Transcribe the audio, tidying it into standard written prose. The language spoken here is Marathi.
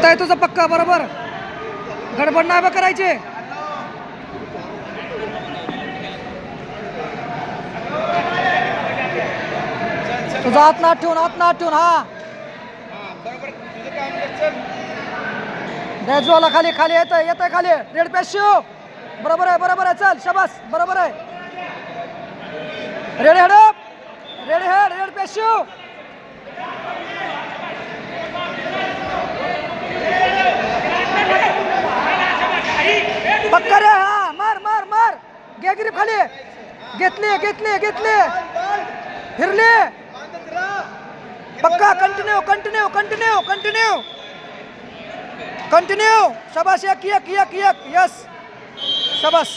आहे तुझं पक्का बरोबर. गडबड नाही बा करायचे. तुझा हात नाट ठेवून हा डॅजवाला खाली खाली येत खाली. रेड पॅशिव बरोबर आहे चल शाबास बरोबर आहे. Red head up red पॅशिव. पक्का रे हा मार घे ग्रिप खाली. घेतली हिरली पक्का. कंटिन्यू शाबास. एक यस शाबास.